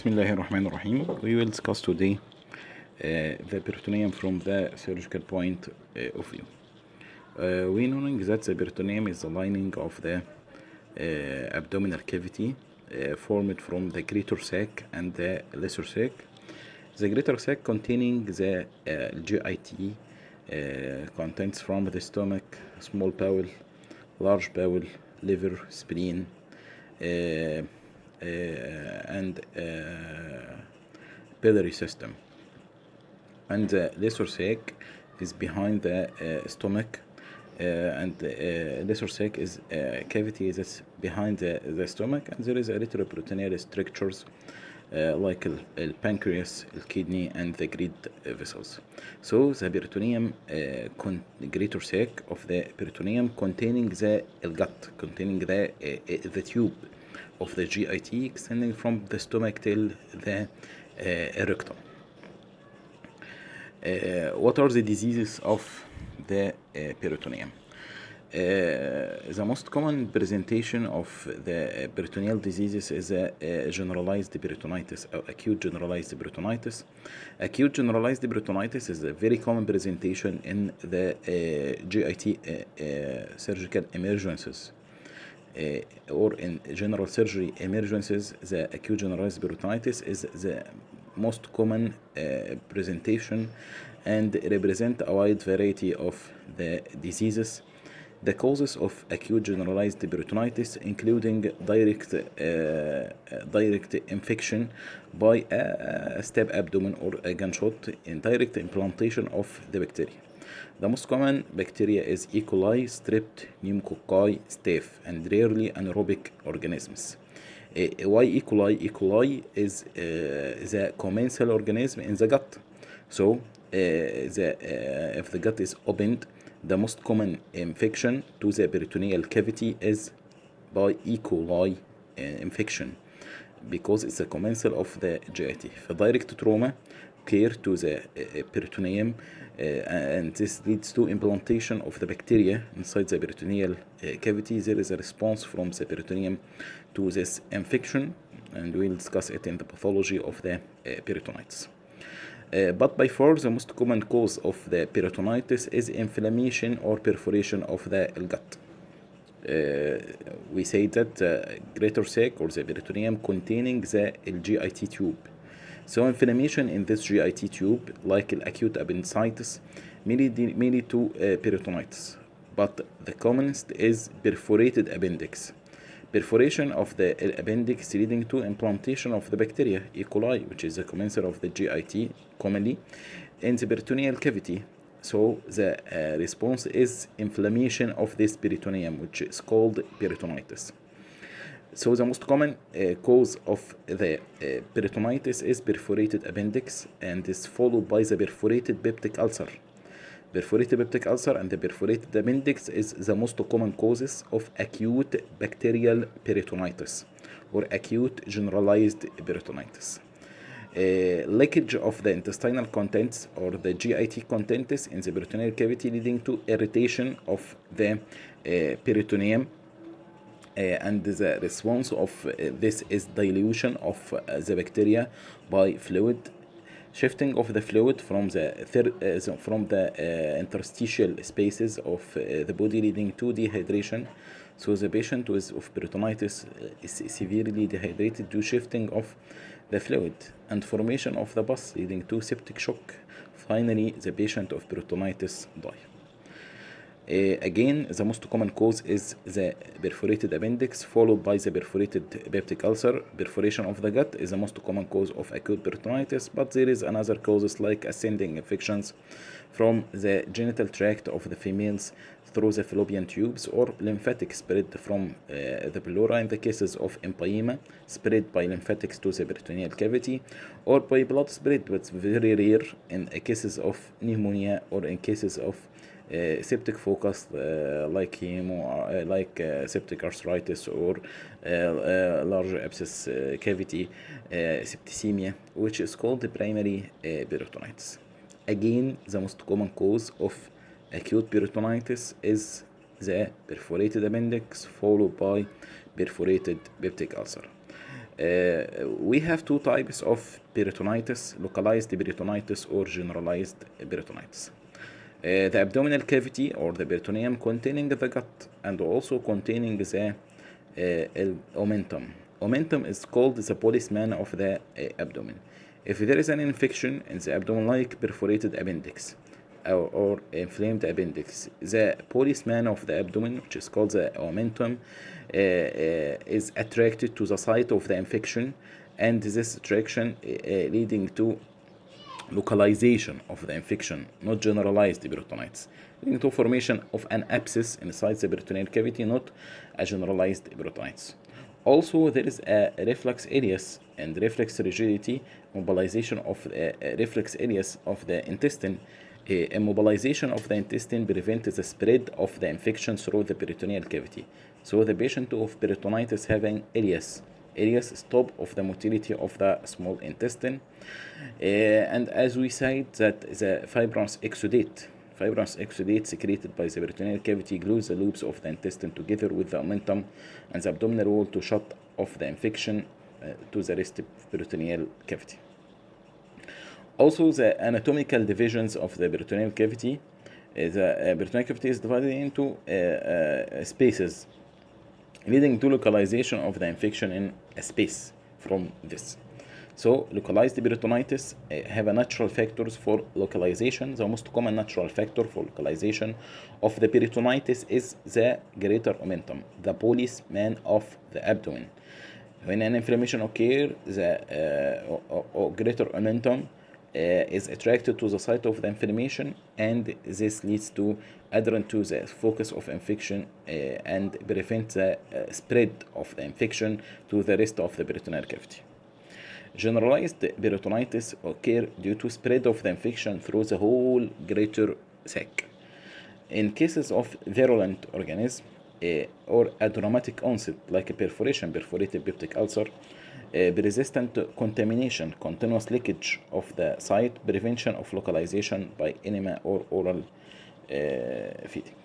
Bismillahirrahmanirrahim. We will discuss today the peritoneum from the surgical point of view. We know that the peritoneum is the lining of the abdominal cavity formed from the greater sac and the lesser sac. The greater sac containing the GIT contents from the stomach, small bowel, large bowel, liver, spleen, and biliary system, and the lesser sac is behind the stomach, and the lesser sac is cavity that's behind the stomach, and there is a retroperitoneal structures like the pancreas, the kidney, and the great vessels. So the peritoneum, greater sac of the peritoneum containing the gut, containing the tube of the GIT extending from the stomach till the rectum. What are the diseases of the peritoneum? The most common presentation of the peritoneal diseases is generalized peritonitis or acute generalized peritonitis. Acute generalized peritonitis is a very common presentation in the GIT surgical emergencies. Or in general surgery emergencies, the acute generalized peritonitis is the most common presentation and represent a wide variety of the diseases. The causes of acute generalized peritonitis including direct infection by a stab abdomen or a gunshot, and direct implantation of the bacteria. The most common bacteria is E. coli, strep, pneumococci, staph, and rarely anaerobic organisms. Why E. coli? E. coli is the commensal organism in the gut. So if the gut is opened, the most common infection to the peritoneal cavity is by E. coli infection, because it's a commensal of the GIT. For direct trauma occur to the peritoneum, and this leads to implantation of the bacteria inside the peritoneal cavity. There is a response from the peritoneum to this infection, and we'll discuss it in the pathology of the peritonitis. But by far the most common cause of the peritonitis is inflammation or perforation of the gut. We say that greater sac or the peritoneum containing the GIT tube. So inflammation in this GIT tube, like acute appendicitis, may lead to peritonitis. But the commonest is perforated appendix. Perforation of the appendix leading to implantation of the bacteria E. coli, which is the commensal of the GIT commonly in the peritoneal cavity. So the response is inflammation of this peritoneum, which is called peritonitis. So the most common cause of the peritonitis is perforated appendix, and is followed by the perforated peptic ulcer. Perforated peptic ulcer and the perforated appendix is the most common causes of acute bacterial peritonitis or acute generalized peritonitis. Leakage of the intestinal contents or the GIT contents in the peritoneal cavity, leading to irritation of the peritoneum, and the response of this is dilution of the bacteria by fluid. Shifting of the fluid from the interstitial spaces of the body, leading to dehydration. So the patient of peritonitis is severely dehydrated due to shifting of the fluid and formation of the pus, leading to septic shock. Finally, the patient of peritonitis die. Again, the most common cause is the perforated appendix, followed by the perforated peptic ulcer. Perforation of the gut is the most common cause of acute peritonitis, but there is another causes like ascending infections from the genital tract of the females through the fallopian tubes, or lymphatic spread from the pleura in the cases of empyema, spread by lymphatics to the peritoneal cavity, or by blood spread, but very rare in cases of pneumonia or in cases of septic focus like septic arthritis or large abscess cavity septicemia, which is called the primary peritonitis. Again, the most common cause of acute peritonitis is the perforated appendix, followed by perforated peptic ulcer. We have two types of peritonitis: localized peritonitis or generalized peritonitis. The abdominal cavity or the peritoneum containing the gut and also containing the omentum. Omentum is called the policeman of the abdomen. If there is an infection in the abdomen, like perforated appendix or inflamed appendix, the policeman of the abdomen, which is called the omentum, is attracted to the site of the infection, and this attraction leading to localization of the infection, not generalized peritonitis, leading to formation of an abscess inside the peritoneal cavity, not a generalized peritonitis. Also, there is a reflex areas and reflex rigidity, mobilization of reflex areas of the intestine. Immobilization of the intestine prevents the spread of the infection through the peritoneal cavity. So the patient of peritonitis having areas stop of the motility of the small intestine. And as we said, that the fibrous exudate secreted by the peritoneal cavity glues the loops of the intestine together with the omentum and the abdominal wall to shut off the infection to the rest of peritoneal cavity. Also, the anatomical divisions of the peritoneal cavity. The peritoneal cavity is divided into spaces, leading to localization of the infection in a space from this. So, localized peritonitis have a natural factors for localization. The most common natural factor for localization of the peritonitis is the greater omentum, the policeman of the abdomen. When an inflammation occurs, the greater omentum is attracted to the site of the inflammation, and this leads to adherent to the focus of infection and prevent the spread of the infection to the rest of the peritoneal cavity. Generalized peritonitis occur due to spread of the infection through the whole greater sac. In cases of virulent organism or a dramatic onset like a perforated peptic ulcer, persistent contamination, continuous leakage of the site, prevention of localization by enema or oral feeding.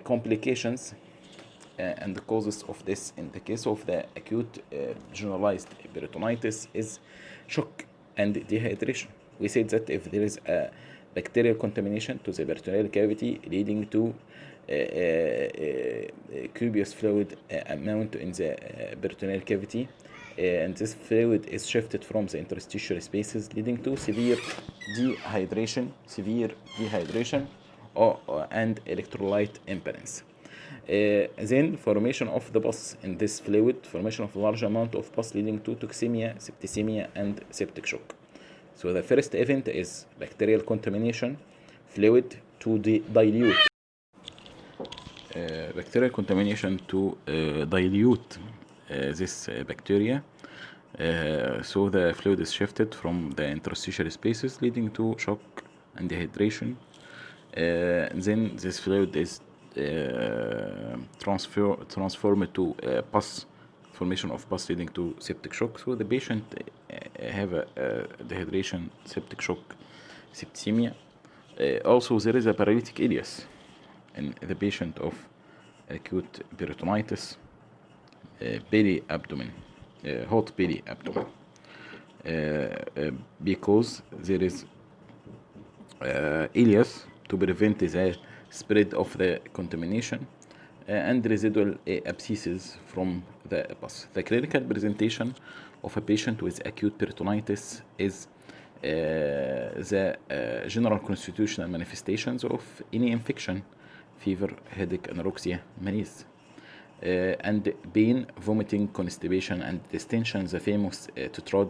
Complications and the causes of this in the case of the acute generalized peritonitis is shock and dehydration. We said that if there is a bacterial contamination to the peritoneal cavity leading to copious fluid amount in the peritoneal cavity, and this fluid is shifted from the interstitial spaces, leading to severe dehydration and electrolyte imbalance. Then formation of the pus in this fluid, formation of a large amount of pus leading to toxemia, septicemia, and septic shock. So the first event is bacterial contamination, fluid to dilute. Bacterial contamination to dilute this bacteria. So the fluid is shifted from the interstitial spaces, leading to shock and dehydration. Then this fluid is transformed to pus, formation of pus leading to septic shock. So the patient have a dehydration, septic shock, septicemia. Also there is a paralytic areas in the patient of acute peritonitis, belly abdomen, hot belly abdomen, because there is ileus to prevent the spread of the contamination and residual abscesses from the pus. The clinical presentation of a patient with acute peritonitis is the general constitutional manifestations of any infection: fever, headache, anorexia, malaise, and pain, vomiting, constipation, and distension, the famous tetrad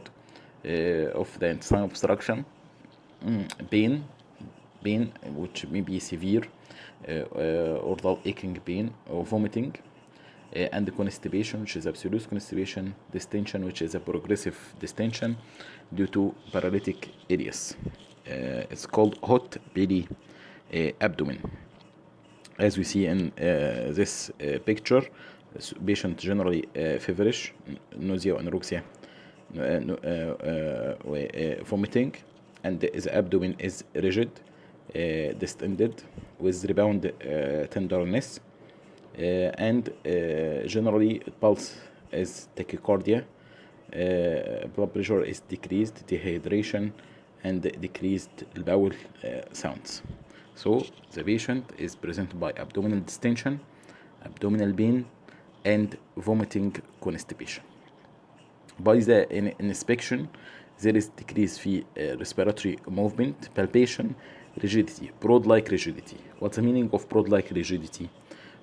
of the intestinal obstruction. Pain which may be severe or dull aching pain or vomiting, and constipation, which is absolute constipation, distension, which is a progressive distension due to paralytic areas. It's called hot belly abdomen. As we see in this picture, patient generally feverish, nausea, anorexia, vomiting, and the abdomen is rigid, distended with rebound tenderness, and generally pulse is tachycardia, blood pressure is decreased, dehydration, and decreased bowel sounds. So the patient is presented by abdominal distension, abdominal pain, and vomiting constipation. By the inspection, there is decrease في respiratory movement, palpation, rigidity, broad-like rigidity. What's the meaning of broad-like rigidity?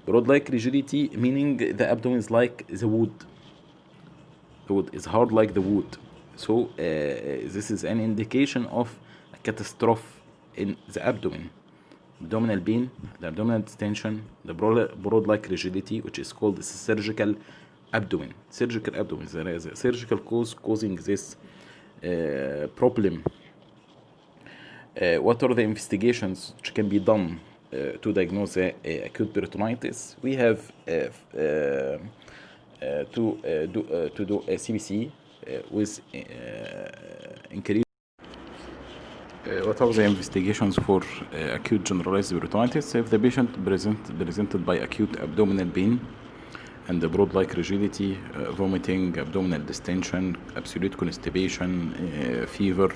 Broad-like rigidity meaning the abdomen is like the wood. The wood is hard like the wood. So this is an indication of a catastrophe in the abdomen. Abdominal pain, the abdominal distension, the broad-like rigidity, which is called surgical abdomen. Surgical abdomen. There is a surgical cause causing this problem. What are the investigations which can be done to diagnose acute peritonitis? We have to do a CBC with increase. What are the investigations for acute generalized peritonitis? If the patient presented by acute abdominal pain and the broad-like rigidity, vomiting, abdominal distension, absolute constipation, fever,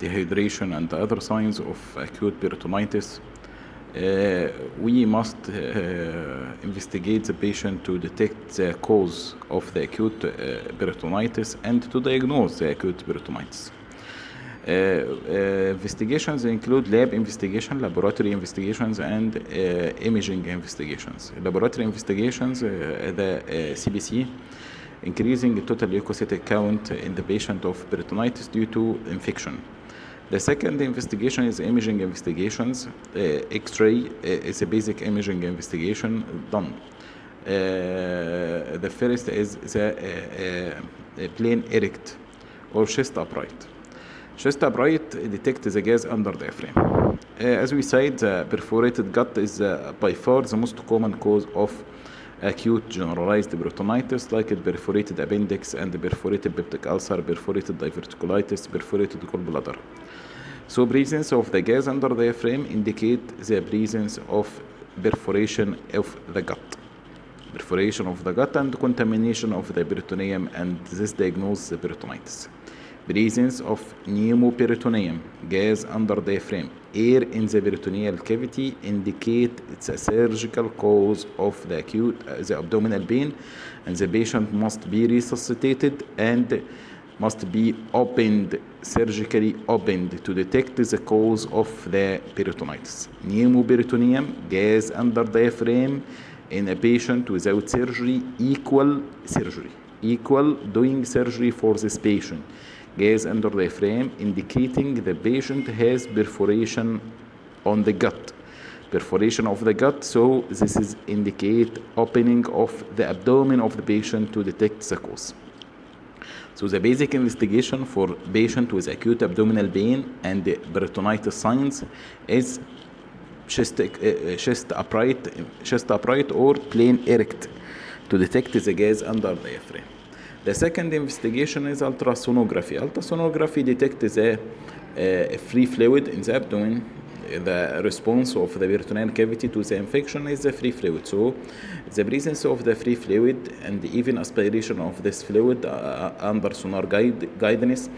dehydration, and other signs of acute peritonitis, we must investigate the patient to detect the cause of the acute peritonitis and to diagnose the acute peritonitis. Investigations include lab investigation, laboratory investigations, and imaging investigations. Laboratory investigations, the CBC, increasing total leukocytic count in the patient of peritonitis due to infection. The second investigation is imaging investigations. X-ray is a basic imaging investigation done. The first is the plane erect or chest upright. Chest upright detects the gas under diaphragm. As we said, the perforated gut is by far the most common cause of acute generalized peritonitis, like the perforated appendix and the perforated peptic ulcer, perforated diverticulitis, perforated gallbladder. So presence of the gas under the diaphragm indicate the presence of perforation of the gut. Perforation of the gut and contamination of the peritoneum, and this diagnoses the peritonitis. Presence of pneumoperitoneum, gas under diaphragm, air in the peritoneal cavity indicate it's a surgical cause of the acute the abdominal pain, and the patient must be resuscitated and must be opened, surgically opened, to detect the cause of the peritonitis. Pneumoperitoneum, gas under diaphragm in a patient without surgery equal surgery, equal doing surgery for this patient. Gas under diaphragm indicating the patient has perforation on the gut. Perforation of the gut, so this is indicate opening of the abdomen of the patient to detect the cause. So the basic investigation for patient with acute abdominal pain and the peritonitis signs is chest upright or plane erect to detect the gas under diaphragm. The second investigation is ultrasonography. Ultrasonography detects the free fluid in the abdomen. The response of the peritoneal cavity to the infection is the free fluid. So the presence of the free fluid and even aspiration of this fluid under sonar guidance,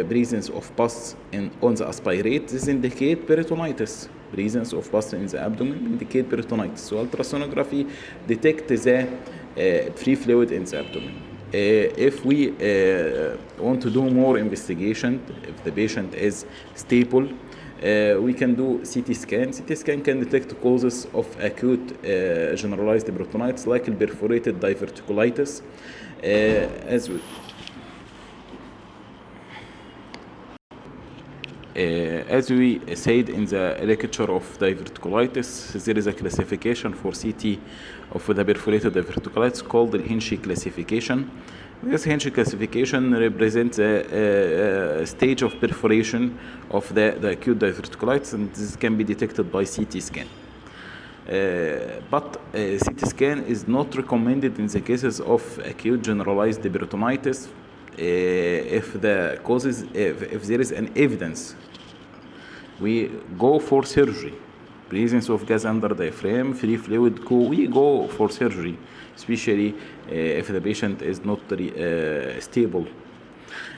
presence of pus on the aspirate, this indicate peritonitis. Presence of pus in the abdomen indicate peritonitis. So ultrasonography detects the free fluid in the abdomen. If we want to do more investigation, if the patient is stable, we can do CT scan. CT scan can detect causes of acute generalized peritonitis like perforated diverticulitis. As we said in the lecture of diverticulitis, there is a classification for CT of the perforated diverticulitis called the Hinchey classification. This Hinchey classification represents a stage of perforation of the acute diverticulitis, and this can be detected by CT scan. But CT scan is not recommended in the cases of acute generalized peritonitis if there is an evidence. We go for surgery. presence of gas under diaphragm, free fluid, we go for surgery, especially if the patient is not stable.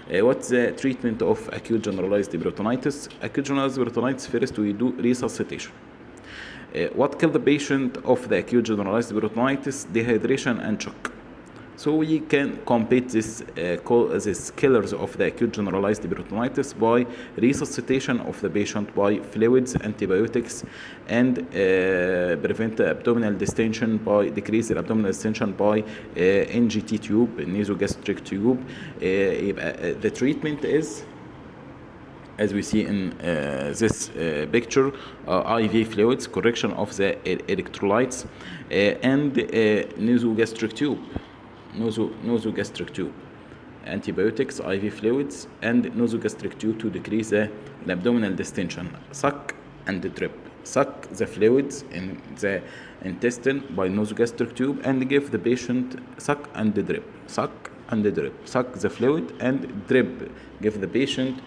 What's the treatment of acute generalized peritonitis? Acute generalized peritonitis, first we do resuscitation. What kills the patient of the acute generalized peritonitis? Dehydration and shock. So we can combat this killers of the acute generalized peritonitis by resuscitation of the patient by fluids, antibiotics, and prevent abdominal distension by decrease the abdominal distension by NGT tube, nasogastric tube. The treatment is, as we see in this picture, IV fluids, correction of the electrolytes, and nasogastric tube. Nasogastric tube, antibiotics, IV fluids, and nasogastric tube to decrease the abdominal distension. Suck and drip. Suck the fluids in the intestine by nasogastric tube and give the patient suck and drip. Suck and drip. Suck the fluid and drip. Give the patient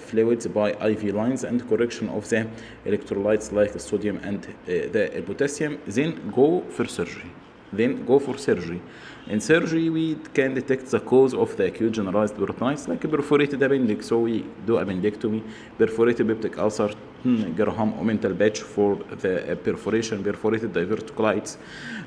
fluids by IV lines and correction of the electrolytes like the sodium and the potassium. Then go for surgery. In surgery, we can detect the cause of the acute generalized peritonitis, like a perforated appendix. So we do appendectomy, perforated peptic ulcer, Graham omental patch for the perforated diverticulitis,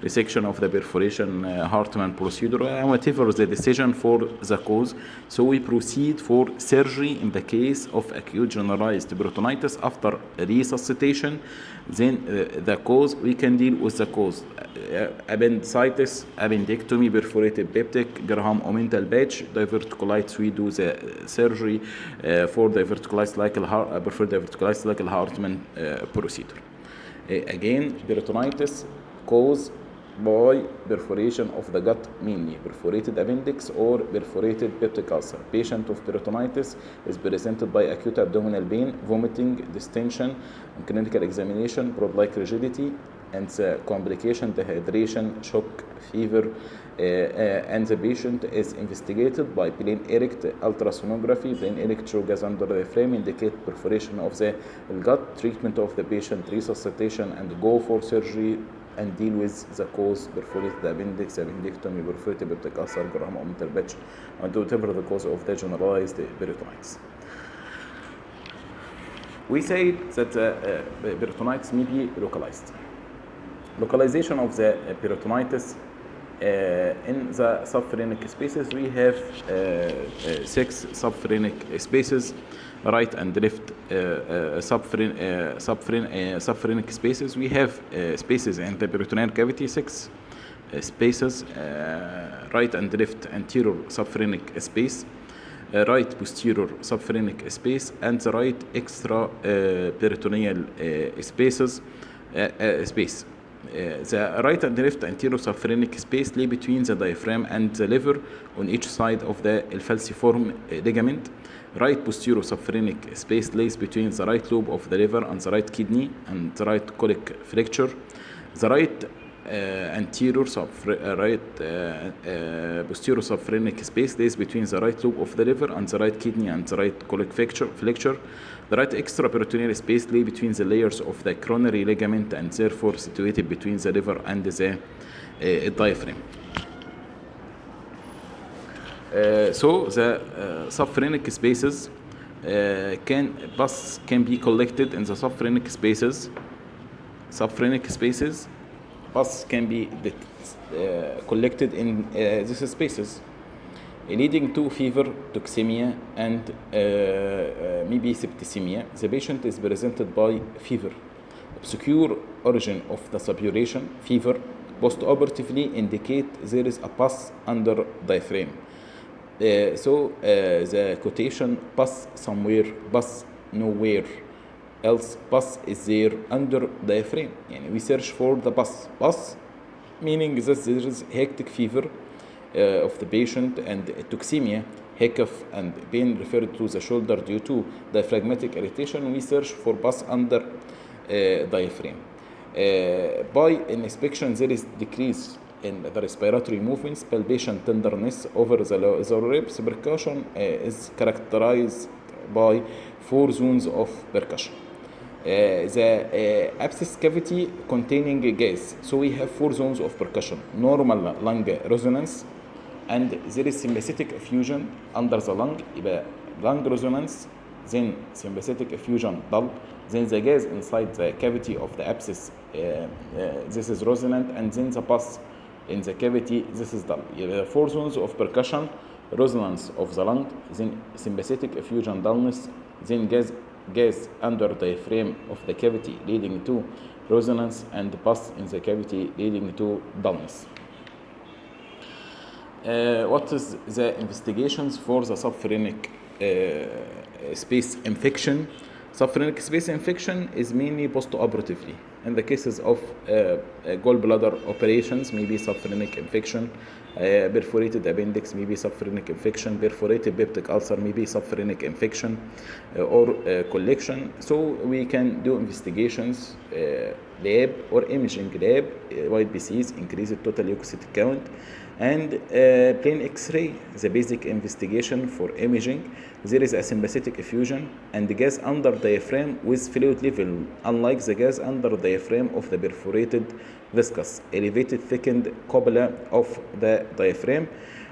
resection of the perforation, Hartmann procedure, and whatever the decision for the cause. So we proceed for surgery in the case of acute generalized peritonitis. After resuscitation, then the cause, we can deal with the cause. Appendicitis, appendectomy, perforated peptic, Graham omental patch, diverticulitis, we do the surgery for diverticulitis like preferred diverticulitis like Hartmann procedure. Again, peritonitis caused by perforation of the gut, mainly perforated appendix or perforated peptic ulcer. Patient of peritonitis is presented by acute abdominal pain, vomiting, distension, and clinical examination, broad-like rigidity, and the complication, dehydration, shock, fever, and the patient is investigated by plain erect ultrasonography, plain electrogas under the frame, indicate perforation of the gut, treatment of the patient, resuscitation, and go for surgery and deal with the cause, perforated appendix, appendectomy, perforated peptic ulcer, Graham omental patch, and whatever the cause of the generalized peritonitis. We say that peritonitis may be localized. Localization of the peritonitis in the subphrenic spaces, we have 6 subphrenic spaces, right and left subphrenic spaces. We have spaces in the peritoneal cavity, 6 spaces, right and left anterior subphrenic space, right posterior subphrenic space, and the right extra peritoneal spaces space. The right and left anterior subphrenic space lay between the diaphragm and the liver on each side of the falciform ligament. Right posterior subphrenic space lays between the right lobe of the liver and the right kidney and the right colic fracture. The right posterior subphrenic space lays between the right lobe of the liver and the right kidney and the right colic fracture. The right extraperitoneal space lay between the layers of the coronary ligament and therefore situated between the liver and the diaphragm. So the subphrenic spaces can be collected in the subphrenic spaces. Pus can be collected in these spaces, leading to fever, toxemia, and maybe septicemia. The patient is presented by fever, obscure origin of the suppuration, fever. Post-operatively indicate there is a pus under diaphragm. So the quotation, pus somewhere, pus nowhere else, pus is there under diaphragm. Yani we search for the pus. Pus meaning that there is hectic fever of the patient and toxemia, hiccough and pain referred to the shoulder due to diaphragmatic irritation. We search for pus under diaphragm. By inspection, there is decrease in the respiratory movements, palpation, tenderness over the lower ribs. Percussion is characterized by 4 zones of percussion. The abscess cavity containing gas. So we have 4 zones of percussion: normal lung resonance, and there is sympathetic effusion under the lung. يبقى lung resonance, then sympathetic effusion dull, then the gas inside the cavity of the abscess, this is resonant, and then the pus in the cavity, this is dull. يبقى 4 zones of percussion: resonance of the lung, then sympathetic effusion dullness, then gas under the diaphragm of the cavity leading to resonance, and pus in the cavity leading to dullness. What is the investigations for the subphrenic space infection? Subphrenic space infection is mainly post-operatively. In the cases of gallbladder operations, maybe subphrenic infection, perforated appendix, maybe subphrenic infection, perforated peptic ulcer, maybe subphrenic infection, or collection. So we can do investigations, lab or imaging lab, white BCs, increase the total leukocyte count, and plain X-ray, the basic investigation for imaging. There is a sympathetic effusion and the gas under diaphragm with fluid level, unlike the gas under diaphragm of the perforated viscous, elevated thickened cupula of the diaphragm.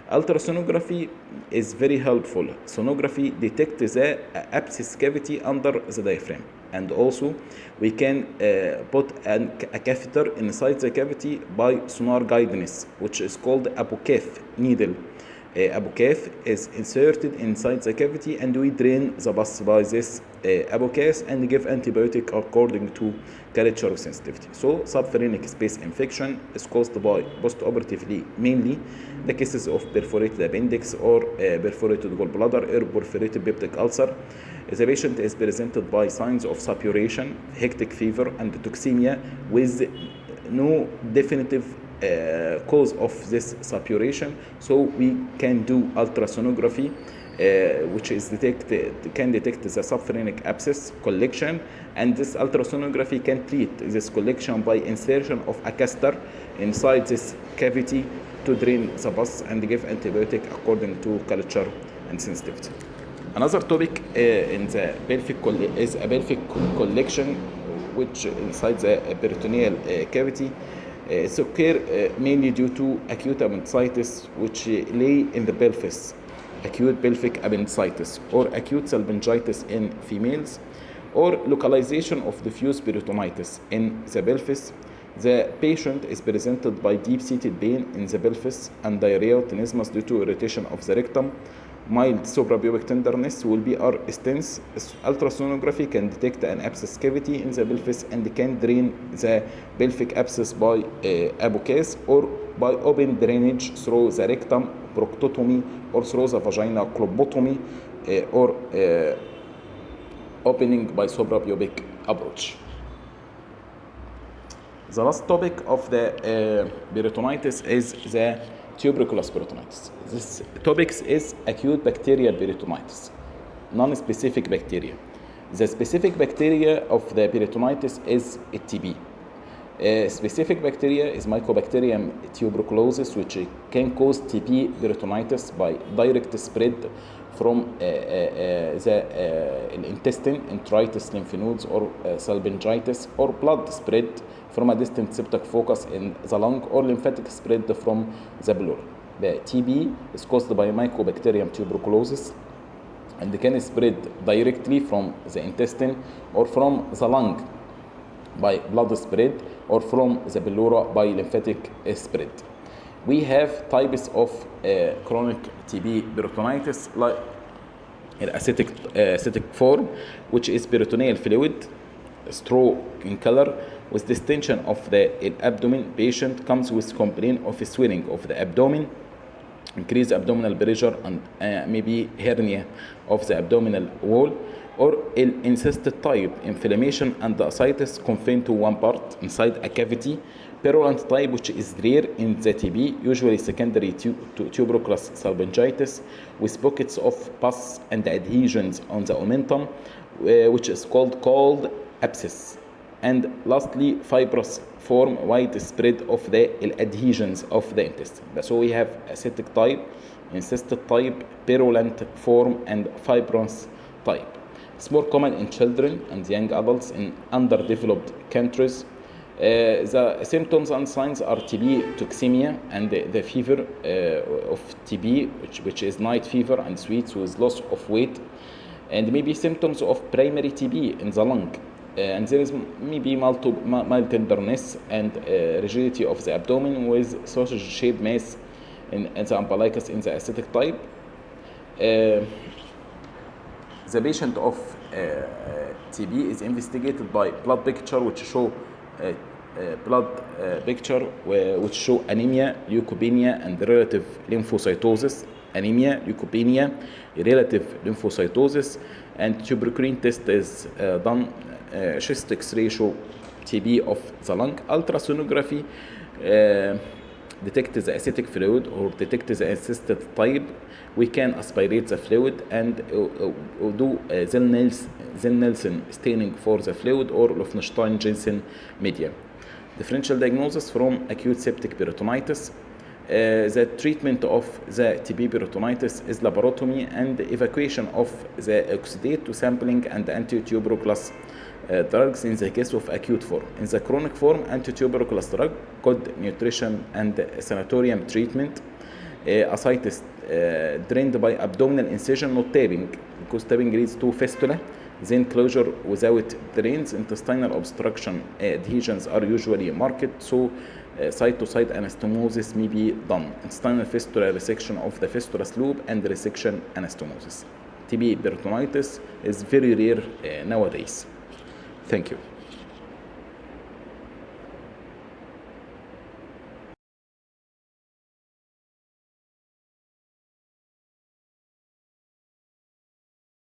Ultrasonography is very helpful. Sonography detects the abscess cavity under the diaphragm, and also we can put a catheter inside the cavity by sonar guidance, which is called apocath needle. Apocath is inserted inside the cavity, and we drain the pus by this apocath and give antibiotic according to culture of sensitivity. So subphrenic space infection is caused by postoperatively mainly the cases of perforated appendix or perforated gallbladder or perforated peptic ulcer. The patient is presented by signs of suppuration, hectic fever, and toxemia with no definitive cause of this suppuration. So we can do ultrasonography, which is can detect the subphrenic abscess collection, and this ultrasonography can treat this collection by insertion of a catheter inside this cavity to drain the pus and give antibiotic according to culture and sensitivity. Another topic in the pelvic is a pelvic collection, which inside the peritoneal cavity. It's occur mainly due to acute appendicitis, which lay in the pelvis, acute pelvic appendicitis, or acute salpingitis in females, or localization of diffuse peritonitis in the pelvis. The patient is presented by deep-seated pain in the pelvis and diarrhea, tenesmus due to irritation of the rectum. Mild suprapubic tenderness will be our stents. Ultrasonography can detect an abscess cavity in the pelvis and can drain the pelvic abscess by apocath or by open drainage through the rectum, proctotomy, or through the vagina, clobotomy, or opening by suprapubic approach. The last topic of the peritonitis is the Tuberculos Protonitis. This topic is acute bacterial peritonitis, non-specific bacteria. The specific bacteria of the peritonitis is TB. Specific bacteria is Mycobacterium tuberculosis, which can cause TB peritonitis by direct spread from the intestine, enteritis, lymph nodes, or salpingitis, or blood spread from a distant septic focus in the lung, or lymphatic spread from the pleura. The TB is caused by Mycobacterium tuberculosis and can spread directly from the intestine or from the lung by blood spread, or from the pleura by lymphatic spread. We have types of chronic TB peritonitis, like acidic form, which is peritoneal fluid, straw in color, with distension of the abdomen. Patient comes with complaint of swelling of the abdomen, increased abdominal pressure, and maybe hernia of the abdominal wall, or incysted type, inflammation and ascites confined to one part inside a cavity. Purulent type, which is rare in the TB, usually secondary to tuberculous salpingitis, with pockets of pus and adhesions on the omentum, which is called abscess. And lastly, fibrous form, widespread of the adhesions of the intestine. So we have acidic type, incysted type, purulent form, and fibrous type. It's more common in children and young adults in underdeveloped countries. The symptoms and signs are TB, toxemia, and the fever of TB, which is night fever and sweats with loss of weight, and maybe symptoms of primary TB in the lung. And there is maybe mild tenderness and rigidity of the abdomen with sausage-shaped mass in the umbilicus in the ascitic type. The patient of TB is investigated by blood picture, which show which show anemia, leukopenia, and relative lymphocytosis. Anemia, leukopenia, relative lymphocytosis, and tuberculin test is done. Chest X-ray show TB of the lung. Ultrasonography detect the acidic fluid or detect the encysted type. We can aspirate the fluid and do Zell-Nielsen staining for the fluid or Lofenstein-Jensen media. Differential diagnosis from acute septic peritonitis. The treatment of the TB peritonitis is laparotomy and evacuation of the oxidate to sampling and anti-tuberculous drugs in the case of acute form. In the chronic form, anti-tuberculous drug, good nutrition and sanatorium treatment. Ascites drained by abdominal incision, not tapping, because tapping leads to fistula. Then closure without drains. Intestinal obstruction adhesions are usually marked, so side-to-side anastomosis may be done. Intestinal fistula, resection of the fistula loop, and resection anastomosis. TB peritonitis is very rare nowadays. Thank you.